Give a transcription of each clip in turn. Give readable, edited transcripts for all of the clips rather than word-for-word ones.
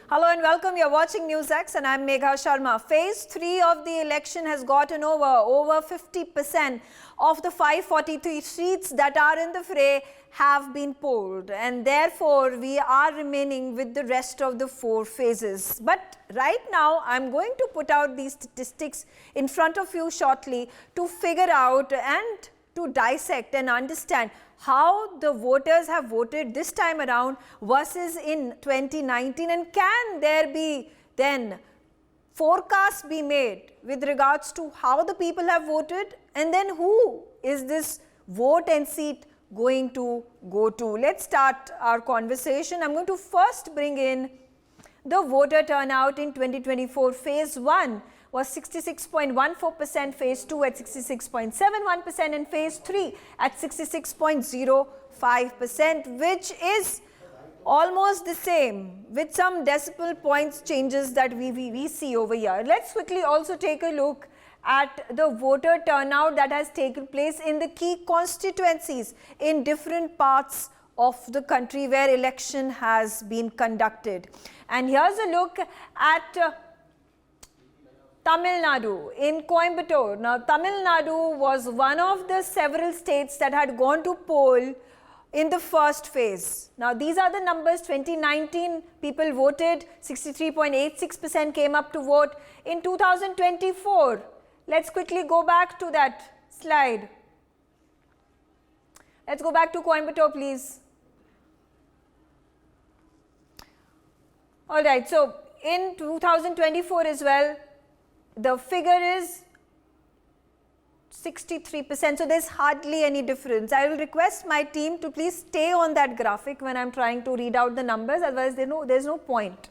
Hello and welcome. You're watching NewsX and I'm Megha Sharma. Phase 3 of the election has gotten over 50% of the 543 seats that are in the fray have been polled, and therefore we are remaining with the rest of the 4 phases. But right now I'm going to put out these statistics in front of you shortly to figure out and to dissect and understand how the voters have voted this time around versus in 2019, and can there be then forecasts be made with regards to how the people have voted, and then who is this vote and seat going to go to. Let's start our conversation. I'm going to first bring in the voter turnout in 2024. Phase 1 was 66.14%, phase 2 at 66.71%, and phase 3 at 66.05%, which is almost the same with some decimal points changes that we see over here. Let's quickly also take a look at the voter turnout that has taken place in the key constituencies in different parts of the country where election has been conducted. And here's a look at Tamil Nadu in Coimbatore. Now, Tamil Nadu was one of the several states that had gone to poll in the first phase. Now, these are the numbers. 2019 people voted, 63.86% came up to vote. In 2024, let's quickly go back to that slide. Let's go back to Coimbatore, please. All right, so in 2024 as well, the figure is 63%, so there's hardly any difference. I will request my team to please stay on that graphic when I'm trying to read out the numbers, otherwise there's no point.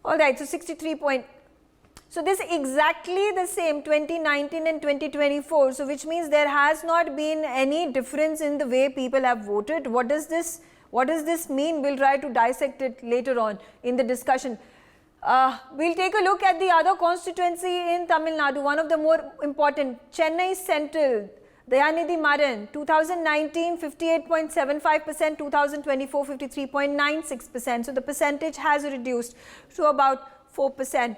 All right, so 63 point. So this is exactly the same 2019 and 2024, so which means there has not been any difference in the way people have voted. What does this mean? We'll try to dissect it later on in the discussion. We'll take a look at the other constituency in Tamil Nadu, one of the more important, Chennai Central, Dayanidhi Maran, 2019 58.75%, 2024 53.96%. So the percentage has reduced to about 4%.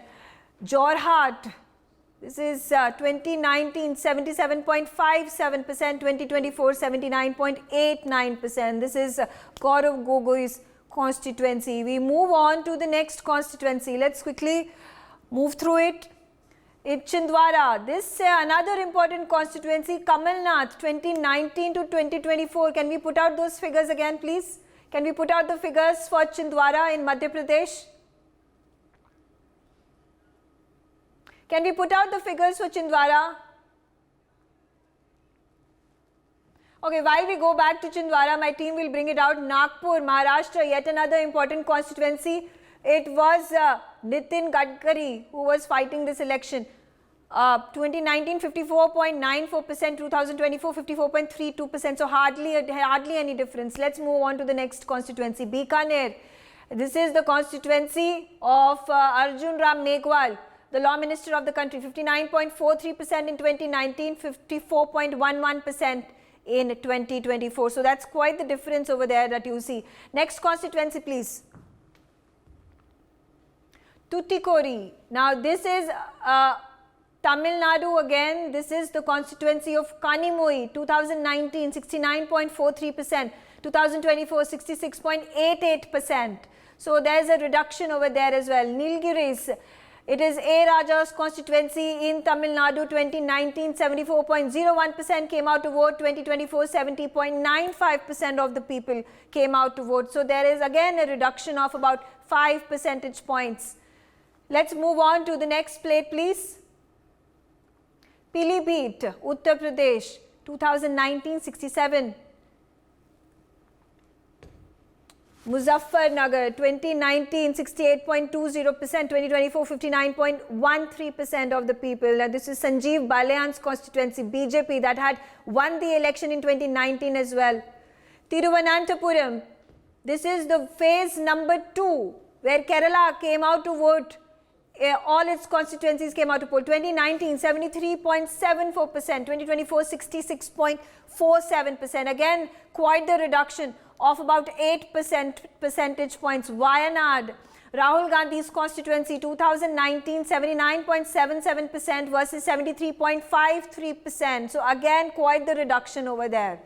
Jorhat, this is 2019 77.57%, 2024 79.89%. This is Gaurav Gogoi's constituency. We move on to the next constituency. Let's quickly move through it. It's Chhindwara. This is another important constituency, Kamal Nath, 2019 to 2024. Can we put out those figures again, please? Can we put out the figures for Chhindwara in Madhya Pradesh? Can we put out the figures for Chhindwara? Okay, while we go back to Chhindwara, my team will bring it out. Nagpur, Maharashtra, yet another important constituency. It was Nitin Gadkari who was fighting this election. 2019 54.94%, 2024 54.32%, so hardly any difference. Let's move on to the next constituency, Bikaner. This is the constituency of Arjun Ram Meghwal, the law minister of the country. 59.43% in 2019, 54.11% in 2024. So that's quite the difference over there that you see. Next constituency, please. Tuticorin. Now this is Tamil Nadu again. This is the constituency of Kanimoi. 2019 69.43%, 2024 66.88%. So there's a reduction over there as well. Nilgiris. It is A. Raja's constituency in Tamil Nadu. 2019 74.01% came out to vote, 2024 70.95% of the people came out to vote. So there is again a reduction of about 5 percentage points. Let's move on to the next plate, please. Pilibhit, Uttar Pradesh, 2019 67. Muzaffarnagar, 2019 68.20%, 2024 59.13% of the people. Now, this is Sanjeev Balayan's constituency, BJP, that had won the election in 2019 as well. Tiruvananthapuram, this is the phase number 2 where Kerala came out to vote. All its constituencies came out to poll. 2019 73.74%, 2024 66.47%. Again, quite the reduction of about 8 percentage points. Wayanad, Rahul Gandhi's constituency 2019 79.77% versus 73.53%. So again quite the reduction over there.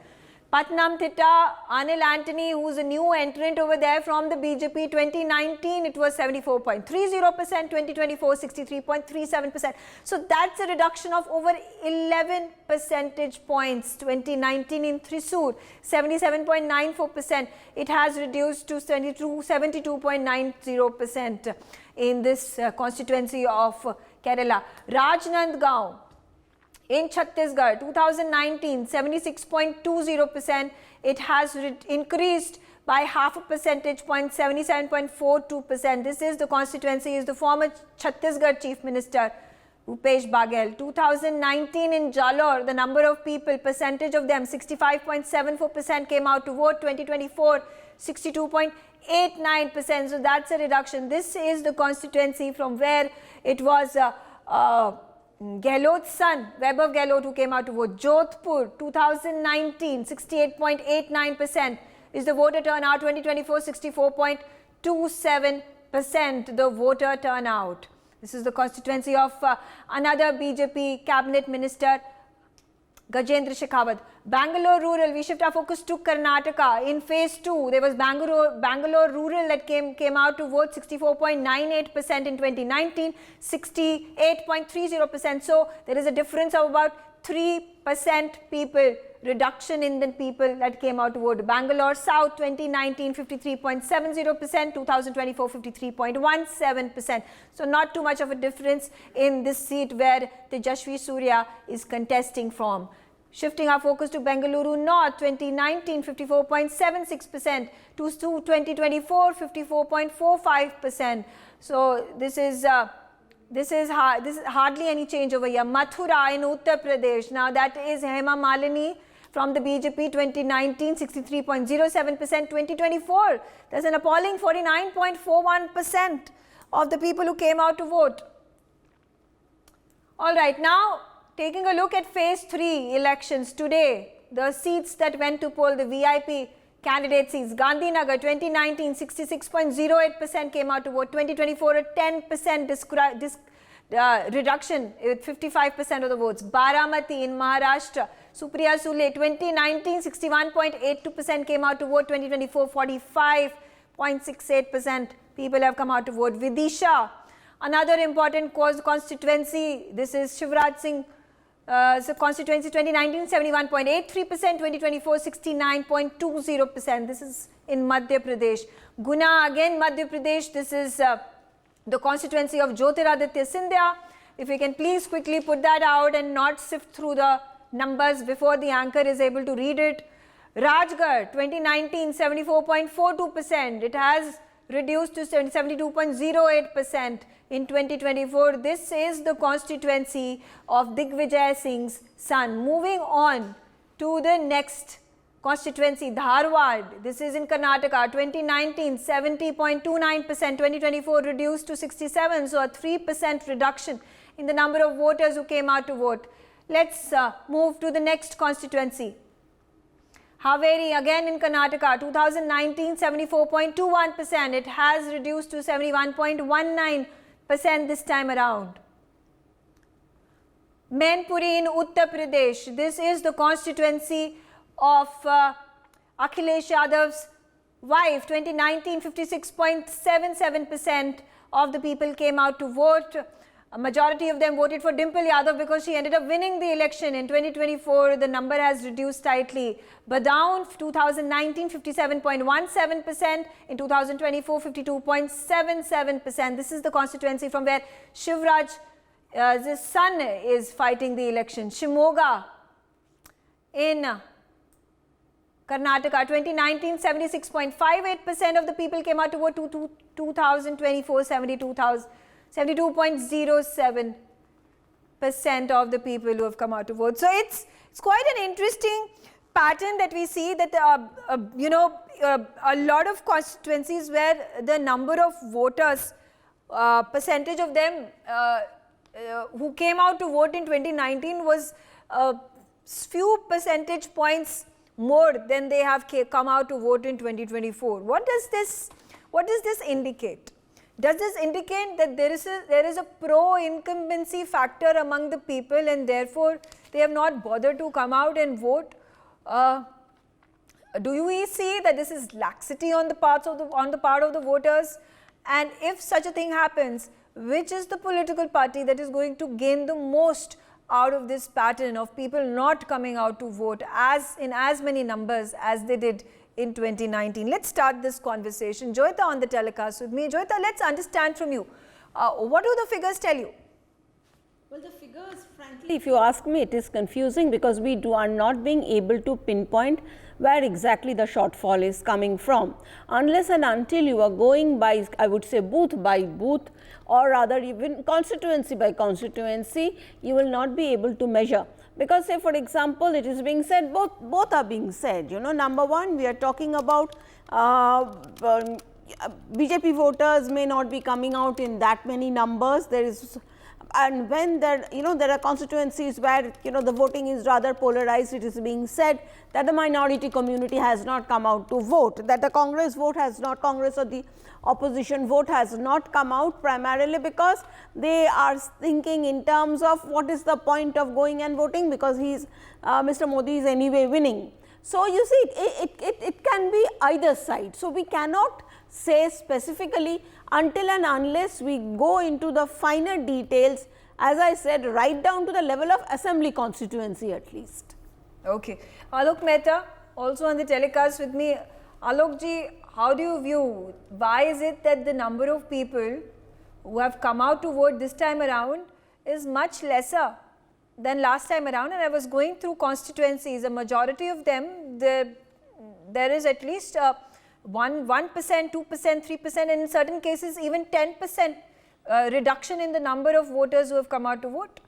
Patnam Thitta, Anil Antony, who's a new entrant over there from the BJP, 2019 it was 74.30%, 2024 63.37%. So that's a reduction of over 11 percentage points. 2019 in Thrissur, 77.94%. It has reduced to 72.90% in this constituency of Kerala. Rajnandgaon in Chhattisgarh, 2019, 76.20%. It has increased by half a percentage point, 77.42%. This is the constituency, is the former Chhattisgarh Chief Minister, Bhupesh Baghel. 2019 in Jalore, the number of people, percentage of them, 65.74% came out to vote. 2024, 62.89%. So that's a reduction. This is the constituency from where it was Gehlot's son, Vaibhav Gehlot, who came out to vote. Jodhpur, 2019, 68.89% is the voter turnout. 2024, 64.27% the voter turnout. This is the constituency of another BJP cabinet minister, Gajendra Shekhawat. Bangalore rural, we shift our focus to Karnataka. In phase 2, there was Bangalore rural that came out to vote, 64.98% in 2019, 68.30%. So there is a difference of about 3% people, reduction in the people that came out to vote. Bangalore South, 2019, 53.70%, 2024, 53.17%. So not too much of a difference in this seat where Tejashwi Surya is contesting from. Shifting our focus to Bengaluru North, 2019, 54.76%, to 2024, 54.45%. So this is hardly any change over here. Mathura in Uttar Pradesh, now that is Hema Malini from the BJP, 2019, 63.07%, 2024, there's an appalling 49.41% of the people who came out to vote. All right, now taking a look at phase 3 elections today, the seats that went to poll, the VIP candidate seats. Gandhinagar, 2019, 66.08% came out to vote. 2024, a 10% reduction with 55% of the votes. Baramati in Maharashtra, Supriya Sule, 2019, 61.82% came out to vote. 2024, 45.68% people have come out to vote. Vidisha, another important constituency, this is Shivraj Singh constituency, 2019, 71.83%, 2024, 69.20%. This is in Madhya Pradesh. Guna, again Madhya Pradesh, this is the constituency of Jyotiraditya Scindia. If we can please quickly put that out and not sift through the numbers before the anchor is able to read it. Rajgarh, 2019, 74.42%. It has reduced to 72.08% in 2024. This is the constituency of Digvijay Singh's son. Moving on to the next constituency, Dharwad. This is in Karnataka. 2019, 70.29%. 2024 reduced to 67%. So a 3% reduction in the number of voters who came out to vote. Let's move to the next constituency. Haveri, again in Karnataka, 2019, 74.21%. It has reduced to 71.19% this time around. Mainpuri in Uttar Pradesh. This is the constituency of Akhilesh Yadav's wife. 2019, 56.77% of the people came out to vote. A majority of them voted for Dimple Yadav because she ended up winning the election. In 2024, the number has reduced slightly. Badaun, 2019, 57.17%. In 2024, 52.77%. This is the constituency from where Shivraj's son is fighting the election. Shimoga in Karnataka, 2019, 76.58% of the people came out to vote. 2024, 72.07% of the people who have come out to vote. So it's quite an interesting pattern that we see that a lot of constituencies where the number of voters, percentage of them who came out to vote in 2019 was few percentage points more than they have come out to vote in 2024. What does this indicate? Does this indicate that there is a pro-incumbency factor among the people and therefore they have not bothered to come out and vote? Do you see that this is laxity on the part of the voters? And if such a thing happens, which is the political party that is going to gain the most out of this pattern of people not coming out to vote in as many numbers as they did in 2019? Let's start this conversation. Joyita on the telecast with me. Joyita, let's understand from you. What do the figures tell you? Well, the figures, frankly, if you ask me, it is confusing because we are not being able to pinpoint where exactly the shortfall is coming from. Unless and until you are going by, I would say, booth by booth, or rather even constituency by constituency, you will not be able to measure. Because say for example, it is being said, both are being said, you know, number one, we are talking about BJP voters may not be coming out in that many numbers. There is, and when there, you know, there are constituencies where, you know, the voting is rather polarized, it is being said that the minority community has not come out to vote, that the Congress vote has not, Congress or the opposition vote has not come out, primarily because they are thinking in terms of what is the point of going and voting, because Mr. Modi is anyway winning. So you see, it can be either side. So we cannot say specifically until and unless we go into the finer details, as I said, right down to the level of assembly constituency at least. Okay. Alok Mehta also on the telecast with me. Alok ji, how do you view, why is it that the number of people who have come out to vote this time around is much lesser than last time around? And I was going through constituencies, a majority of them, there is at least 1%, 2%, 3%, and in certain cases even 10% reduction in the number of voters who have come out to vote.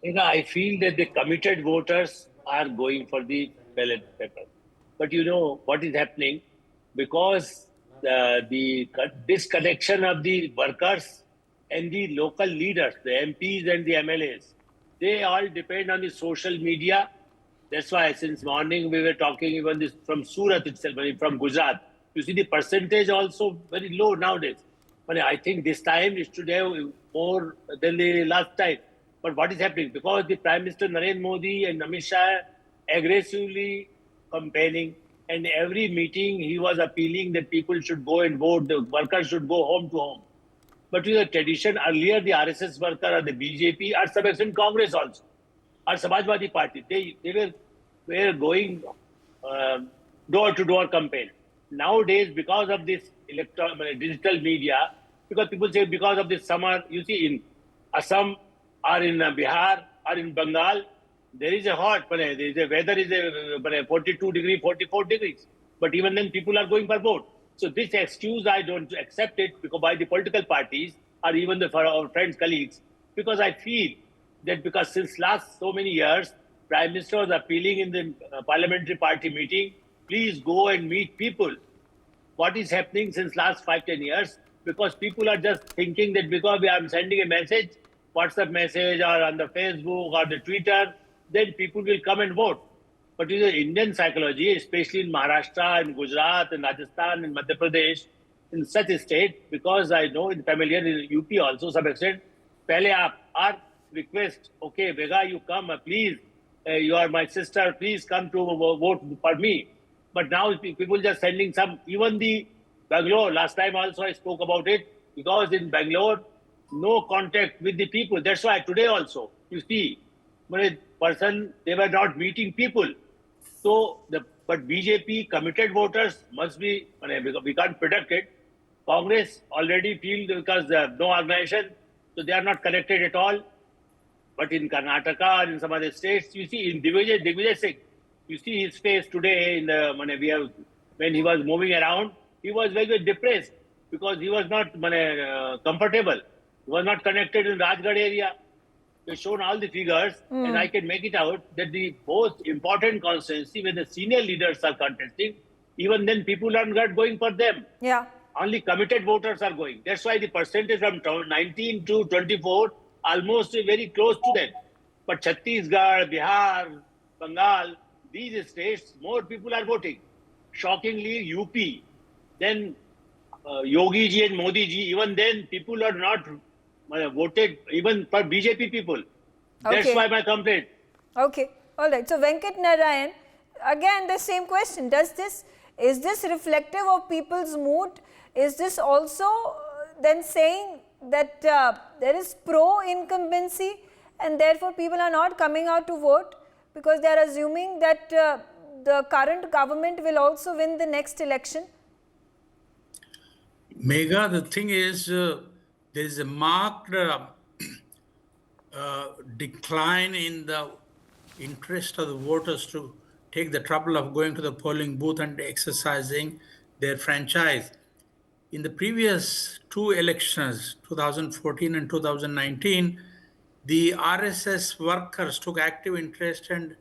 You know, I feel that the committed voters are going for the ballot paper. But you know what is happening? Because the disconnection of the workers and the local leaders, the MPs and the MLAs, they all depend on the social media. That's why since morning we were talking even this from Surat itself, from Gujarat. You see the percentage also very low nowadays. But I think this time it should have more than the last time. But what is happening? Because the Prime Minister Narendra Modi and Amit Shah aggressively campaigning, and every meeting he was appealing that people should go and vote, the workers should go home to home. But with the tradition, earlier the RSS worker or the BJP or some extent Congress also, or Samajwadi Party, they were going door-to-door campaign. Nowadays, because of this digital media, because people say because of this summer, you see in Assam or in Bihar or in Bengal, there is a hot, the weather is 42 degrees, 44 degrees. But even then, people are going for vote. So this excuse, I don't accept it because by the political parties or even for our friends, colleagues, because I feel that because since last so many years, Prime Minister was appealing in the parliamentary party meeting, please go and meet people. What is happening since last 5-10 years? Because people are just thinking that because we are sending a message, WhatsApp message or on the Facebook or the Twitter, then people will come and vote. But in the Indian psychology, especially in Maharashtra, in Gujarat, in Rajasthan, in Madhya Pradesh, in such a state, because I know in familiar in UP also some extent, pehle aap request, okay, Vega, you come, please, you are my sister, please come to vote for me. But now people just sending some, even the Bangalore, last time also I spoke about it, because in Bangalore, no contact with the people. That's why today also, you see, person, they were not meeting people. So, but BJP committed voters must be, we can't predict it. Congress already feel because no organization, so they are not connected at all. But in Karnataka and in some other states, you see in Digvijay Singh, you see his face today in the, when he was moving around, he was very, very depressed because he was not comfortable. He was not connected in Rajgarh area. We've shown all the figures, and I can make it out that the most important constituency where the senior leaders are contesting, even then people are not going for them. Yeah. Only committed voters are going. That's why the percentage from 19 to 24 almost very close to them. But Chhattisgarh, Bihar, Bengal, these states, more people are voting. Shockingly, UP, then Yogi ji and Modi ji, even then people are not voted even for BJP people. That's Okay. why my complaint. Okay, all right. So Venkat Narayan, again the same question. Is this reflective of people's mood? Is this also then saying that there is pro-incumbency and therefore people are not coming out to vote because they are assuming that the current government will also win the next election? Megha, the thing is, there is a marked decline in the interest of the voters to take the trouble of going to the polling booth and exercising their franchise. In the previous two elections, 2014 and 2019, the RSS workers took active interest and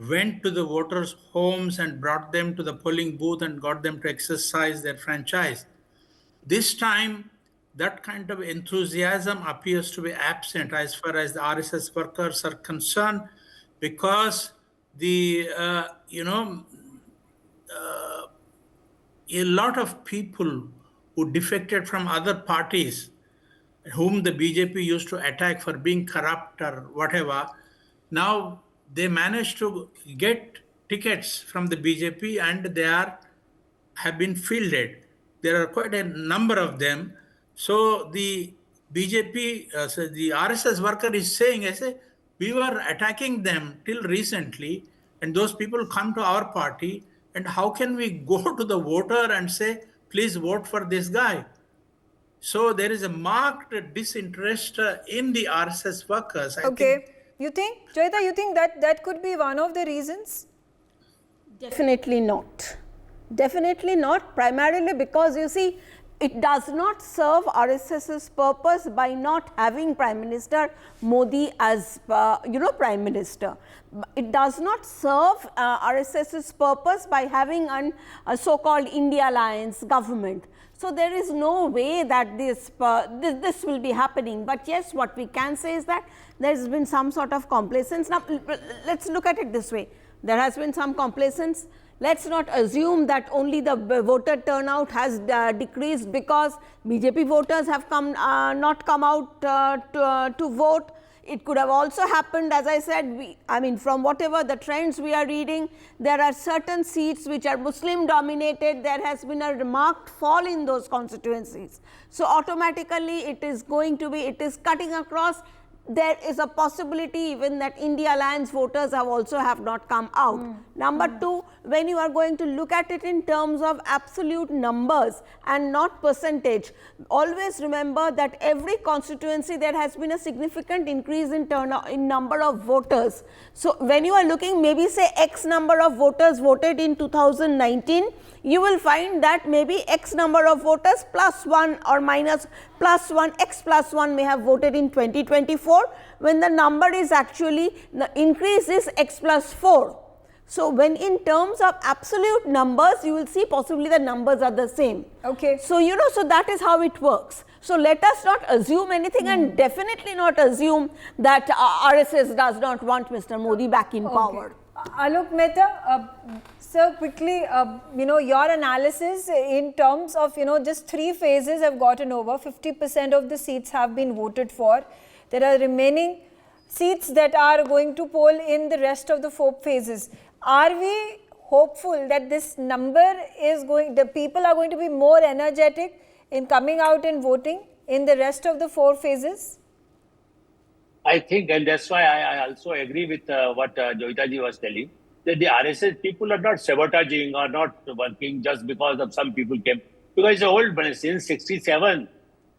went to the voters' homes and brought them to the polling booth and got them to exercise their franchise. This time, that kind of enthusiasm appears to be absent as far as the RSS workers are concerned, because a lot of people who defected from other parties, whom the BJP used to attack for being corrupt or whatever, now they managed to get tickets from the BJP and have been fielded. There are quite a number of them. So the BJP, so the RSS worker is saying, I say, we were attacking them till recently, and those people come to our party, and how can we go to the voter and say, please vote for this guy? So there is a marked disinterest in the RSS workers. I think. You think, Joyita, you think that could be one of the reasons? Definitely not. Definitely not, primarily because you see, it does not serve RSS's purpose by not having Prime Minister Modi as Prime Minister. It does not serve RSS's purpose by having a so-called India Alliance government. So there is no way that this will be happening. But yes, what we can say is that there has been some sort of complacence. Now, let's look at it this way. There has been some complacence. Let's not assume that only the voter turnout has decreased because BJP voters have not come out to vote. It could have also happened, as I said, from whatever the trends we are reading, there are certain seats which are Muslim dominated. There has been a marked fall in those constituencies. So automatically it is cutting across. There is a possibility even that India Alliance voters have not come out. Number two, when you are going to look at it in terms of absolute numbers and not percentage, always remember that every constituency there has been a significant increase in number of voters. So when you are looking, maybe say X number of voters voted in 2019, you will find that maybe X number of voters plus 1 or minus plus 1, X plus 1 may have voted in 2024, when the number is actually, the increase is X plus 4. So when in terms of absolute numbers, you will see possibly the numbers are the same. Okay. So, so that is how it works. So let us not assume anything and definitely not assume that RSS does not want Mr. Modi back in power. Alok Mehta, sir, quickly, your analysis in terms of, just 3 phases have gotten over, 50% of the seats have been voted for. There are remaining seats that are going to poll in the rest of the 4 phases. Are we hopeful that this number the people are going to be more energetic in coming out and voting in the rest of the 4 phases? I think, and that's why I also agree with what Joyita ji was telling, that the RSS people are not sabotaging or not working just because of some people came. Because it's old, but since 67,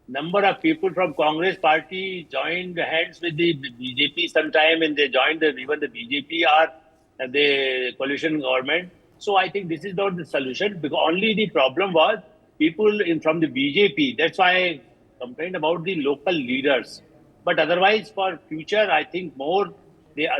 number of people from Congress party joined hands with the BJP sometime, and they joined even the BJP or the coalition government. So I think this is not the solution, because only the problem was people from the BJP. That's why I complained about the local leaders. But otherwise, for future, I think more.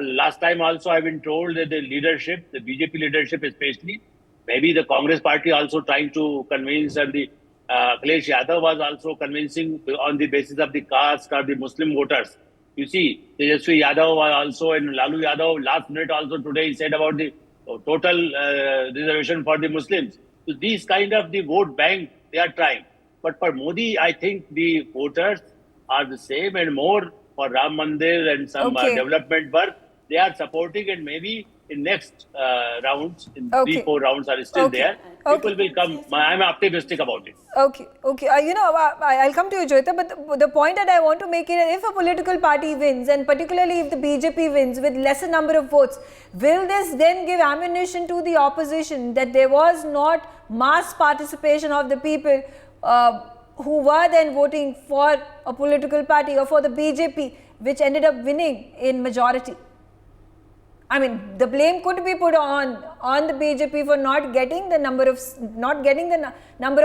Last time also I've been told that the leadership, the BJP leadership especially, maybe the Congress party also trying to convince, and the Akhilesh Yadav was also convincing on the basis of the caste or the Muslim voters. You see, Tejasvi Yadav was also, and Lalu Yadav last minute also today he said about the total reservation for the Muslims. So these kind of the vote bank they are trying. But for Modi, I think the voters are the same and more for Ram Mandir and some Okay. development work. They are supporting, and maybe in next rounds, in Okay. 3-4 rounds are still Okay. there. People will come. I'm optimistic about it. Okay, okay. I'll come to you, Joyita, but the point that I want to make is if a political party wins, and particularly if the BJP wins with lesser number of votes, will this then give ammunition to the opposition that there was not mass participation of the people who were then voting for a political party or for the BJP, which ended up winning in majority? I mean, the blame could be put on the BJP for not getting the number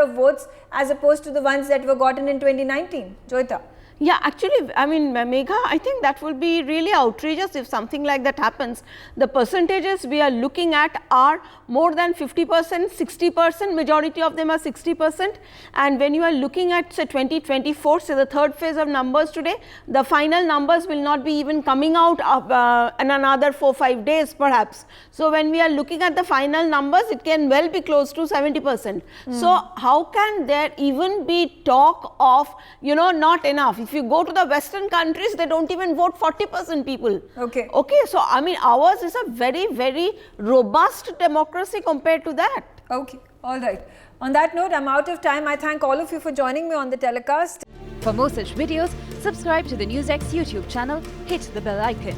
of votes as opposed to the ones that were gotten in 2019. Joyita. Yeah, actually, I mean, Megha, I think that will be really outrageous if something like that happens. The percentages we are looking at are more than 50%, 60%, majority of them are 60%. And when you are looking at, say, 2024, say the third phase of numbers today, the final numbers will not be even coming out in another 4-5 days perhaps. So, when we are looking at the final numbers, it can well be close to 70%. So, how can there even be talk of, not enough? If you go to the Western countries, they don't even vote 40% people. Okay. Okay. So, I mean, ours is a very, very robust democracy compared to that. Okay. All right. On that note, I'm out of time. I thank all of you for joining me on the telecast. For more such videos, subscribe to the NewsX YouTube channel, hit the bell icon.